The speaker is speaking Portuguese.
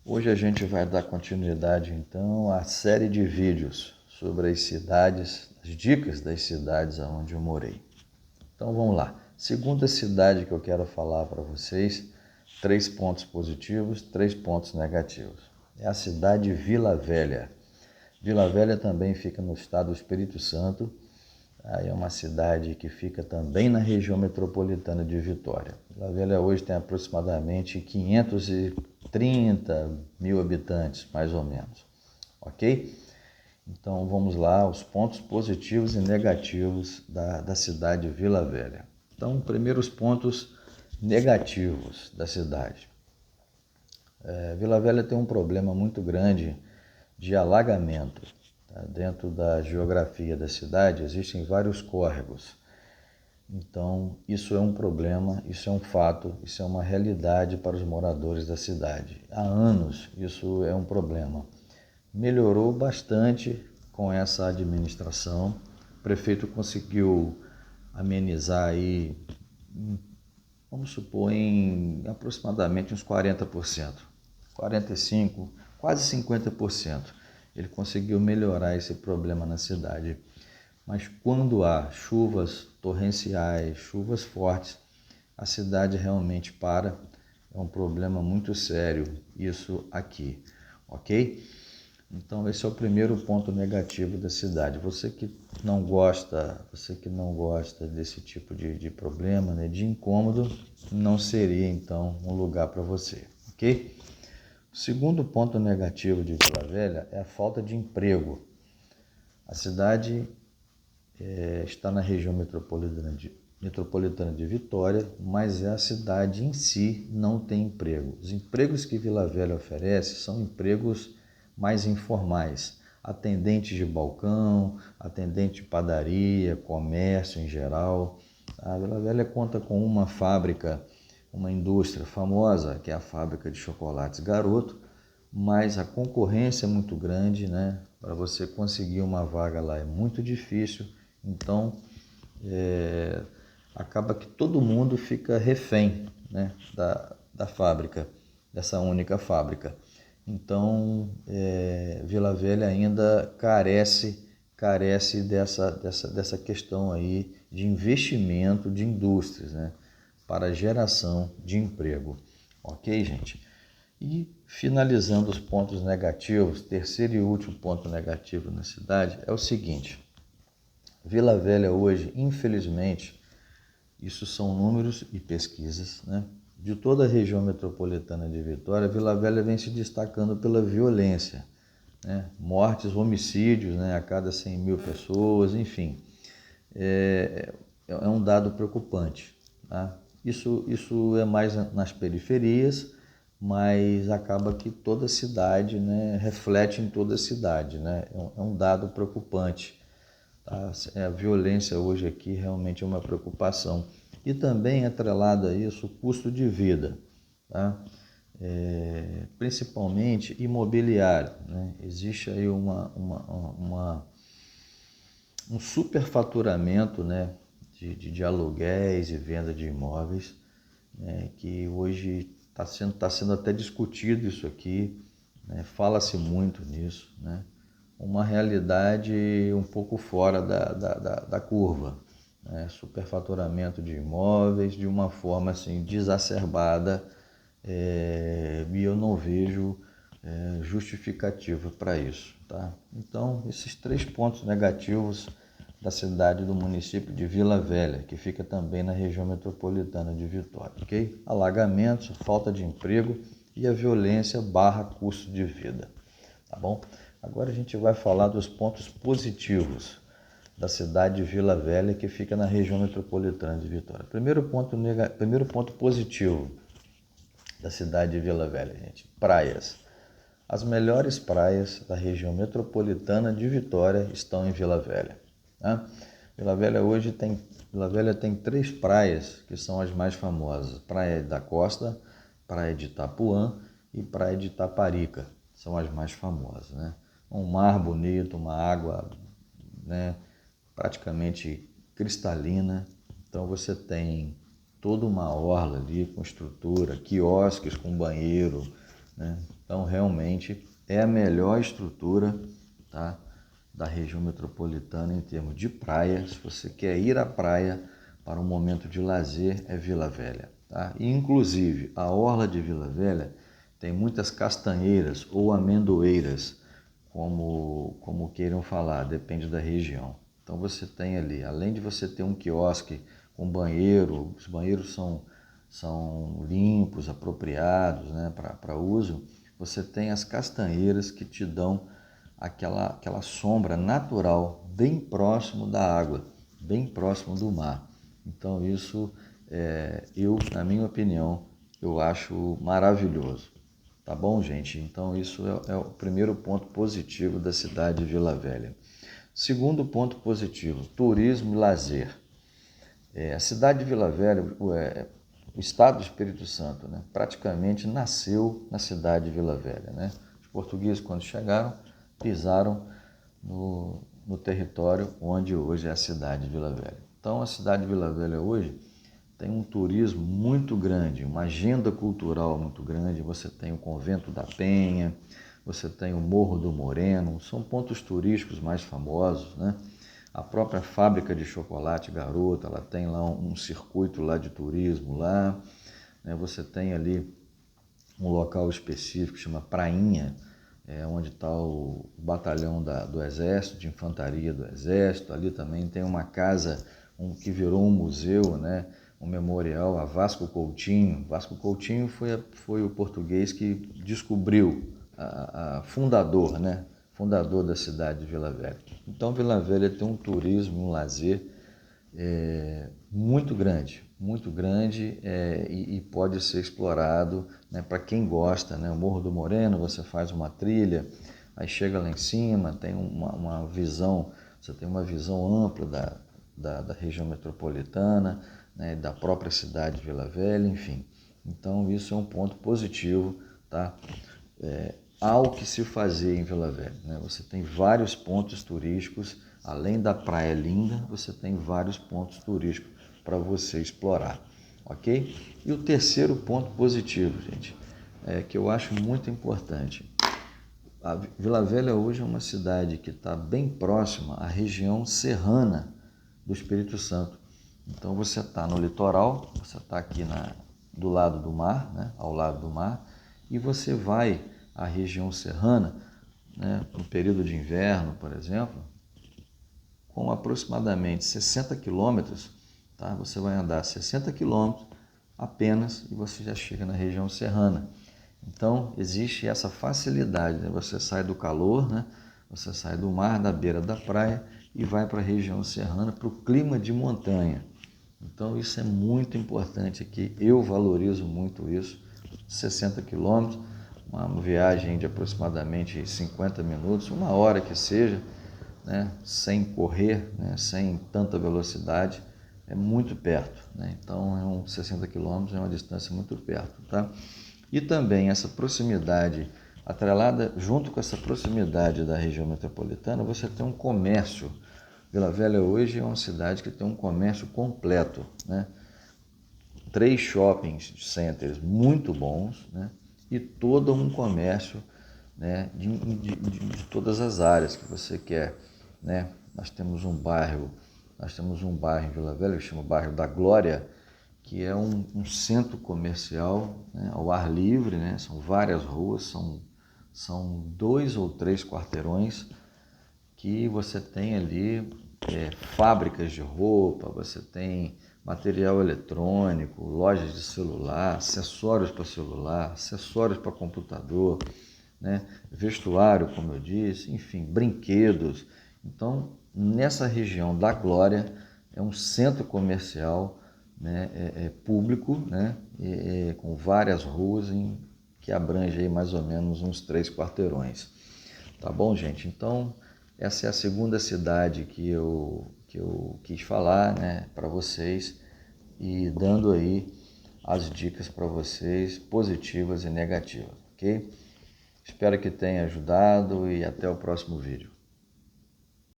Hoje a gente vai dar continuidade então à série de vídeos sobre as cidades, as dicas das cidades onde eu morei. Então vamos lá. Segunda cidade que eu quero falar para vocês, 3 pontos positivos, 3 pontos negativos. É a cidade de Vila Velha. Vila Velha também fica no estado do Espírito Santo. Aí é uma cidade que fica também na região metropolitana de Vitória. Vila Velha hoje tem aproximadamente 530 mil habitantes, mais ou menos. Ok? Então vamos lá, os pontos positivos e negativos da cidade de Vila Velha. Então, primeiros pontos negativos da cidade. Vila Velha tem um problema muito grande de alagamento. Dentro da geografia da cidade existem vários córregos. Então, isso é um problema, isso é um fato, isso é uma realidade para os moradores da cidade. Há anos isso é um problema. Melhorou bastante com essa administração. O prefeito conseguiu amenizar aí, vamos supor, em aproximadamente uns 40%, 45%, quase 50%. Ele conseguiu melhorar esse problema na cidade. Mas quando há chuvas torrenciais, chuvas fortes, a cidade realmente para. É um problema muito sério isso aqui, ok? Então esse é o primeiro ponto negativo da cidade. Você que não gosta desse tipo de problema, né, de incômodo, não seria então um lugar para você, ok? O segundo ponto negativo de Vila Velha é a falta de emprego. A cidade está na região metropolitana de Vitória, mas a cidade em si não tem emprego. Os empregos que Vila Velha oferece são empregos mais informais. Atendente de balcão, atendente de padaria, comércio em geral. A Vila Velha conta com uma fábrica, uma indústria famosa, que é a fábrica de chocolates Garoto, mas a concorrência é muito grande, né? Para você conseguir uma vaga lá é muito difícil, então acaba que todo mundo fica refém, né, da fábrica, dessa única fábrica. Então, Vila Velha ainda carece dessa questão aí de investimento de indústrias, né, para geração de emprego. Ok, gente? E finalizando os pontos negativos, terceiro e último ponto negativo na cidade é o seguinte: Vila Velha hoje, infelizmente, isso são números e pesquisas, né? De toda a região metropolitana de Vitória, Vila Velha vem se destacando pela violência, né? Mortes, homicídios, né? A cada 100 mil pessoas, enfim. É um dado preocupante, tá? Isso é mais nas periferias, mas acaba que toda a cidade, né, reflete em toda a cidade, né? É um dado preocupante. Tá? A violência hoje aqui realmente é uma preocupação. E também atrelado a isso o custo de vida, tá? Principalmente imobiliário, né? Existe aí um superfaturamento, né, de aluguéis e venda de imóveis, né, que hoje está sendo até discutido isso aqui, né? Fala-se muito nisso, né? Uma realidade um pouco fora da curva, né? Superfaturamento de imóveis de uma forma assim desacerbada, e eu não vejo justificativa para isso, tá? Então, esses 3 pontos negativos da cidade do município de Vila Velha, que fica também na região metropolitana de Vitória, ok? Alagamentos, falta de emprego e a violência / custo de vida, tá bom? Agora a gente vai falar dos pontos positivos da cidade de Vila Velha, que fica na região metropolitana de Vitória. Primeiro ponto positivo da cidade de Vila Velha, gente: praias. As melhores praias da região metropolitana de Vitória estão em Vila Velha, né? Vila Velha tem 3 praias que são as mais famosas: Praia da Costa, Praia de Itapuã e Praia de Itaparica. São as mais famosas, né? Um mar bonito, uma água, né, praticamente cristalina. Então você tem toda uma orla ali com estrutura, quiosques com banheiro, né? Então, realmente, é a melhor estrutura, tá, da região metropolitana em termos de praia. Se você quer ir à praia para um momento de lazer, é Vila Velha, tá? E, inclusive, a orla de Vila Velha tem muitas castanheiras ou amendoeiras, como queiram falar, depende da região. Então você tem ali, além de você ter um quiosque com banheiro, os banheiros são limpos, apropriados, né, para uso, você tem as castanheiras que te dão aquela sombra natural bem próximo da água, bem próximo do mar. Então isso, na minha opinião, eu acho maravilhoso. Tá bom, gente? Então isso é o primeiro ponto positivo da cidade de Vila Velha. Segundo ponto positivo, turismo e lazer. A cidade de Vila Velha, o estado do Espírito Santo, né, praticamente nasceu na cidade de Vila Velha, né? Os portugueses, quando chegaram, pisaram no território onde hoje é a cidade de Vila Velha. Então, a cidade de Vila Velha hoje tem um turismo muito grande, uma agenda cultural muito grande. Você tem o Convento da Penha, você tem o Morro do Moreno, são pontos turísticos mais famosos, né? A própria fábrica de chocolate Garoto, ela tem lá um circuito lá de turismo lá, né? Você tem ali um local específico que chama Prainha, onde está o batalhão do Exército, de Infantaria do Exército. Ali também tem uma casa que virou um museu, né? Um memorial a Vasco Coutinho. Vasco Coutinho foi o português que descobriu, fundador, né? Fundador da cidade de Vila Velha. Então, Vila Velha tem um turismo, um lazer muito grande e pode ser explorado, né, para quem gosta, né? O Morro do Moreno, você faz uma trilha, aí chega lá em cima, tem uma visão, você tem uma visão ampla da região metropolitana, né, da própria cidade de Vila Velha, enfim. Então isso é um ponto positivo, tá? Há o que se fazer em Vila Velha, né? Você tem vários pontos turísticos, além da Praia Linda, você tem vários pontos turísticos para você explorar, ok? E o terceiro ponto positivo, gente, que eu acho muito importante. A Vila Velha hoje é uma cidade que está bem próxima à região serrana do Espírito Santo. Então você está no litoral, você está aqui do lado do mar, né, ao lado do mar, e você vai à região serrana, né, no período de inverno, por exemplo, com aproximadamente 60 quilômetros, tá? Você vai andar 60 quilômetros apenas e você já chega na região serrana. Então, existe essa facilidade, né? Você sai do calor, né? Você sai do mar, da beira da praia e vai para a região serrana, para o clima de montanha. Então, isso é muito importante aqui, eu valorizo muito isso. 60 quilômetros, uma viagem de aproximadamente 50 minutos, uma hora que seja, né? Sem correr, né? Sem tanta velocidade, é muito perto, né? Então, 60 quilômetros é uma distância muito perto, tá? E também essa proximidade, atrelada junto com essa proximidade da região metropolitana, você tem um comércio. Vila Velha hoje é uma cidade que tem um comércio completo, né? 3 shopping centers muito bons, né? E todo um comércio, né? De todas as áreas que você quer, né? Nós temos um bairro em Vila Velha que chama Bairro da Glória, que é um centro comercial, né, ao ar livre, né? São várias ruas, são 2 ou 3 quarteirões que você tem ali fábricas de roupa, você tem material eletrônico, lojas de celular, acessórios para celular, acessórios para computador, né? Vestuário, como eu disse, enfim, brinquedos. Então, nessa região da Glória, é um centro comercial, né, público, né, com várias ruas que abrange aí mais ou menos uns 3 quarteirões. Tá bom, gente? Então, essa é a segunda cidade que eu quis falar, né, para vocês e dando aí as dicas para vocês, positivas e negativas, ok? Espero que tenha ajudado e até o próximo vídeo.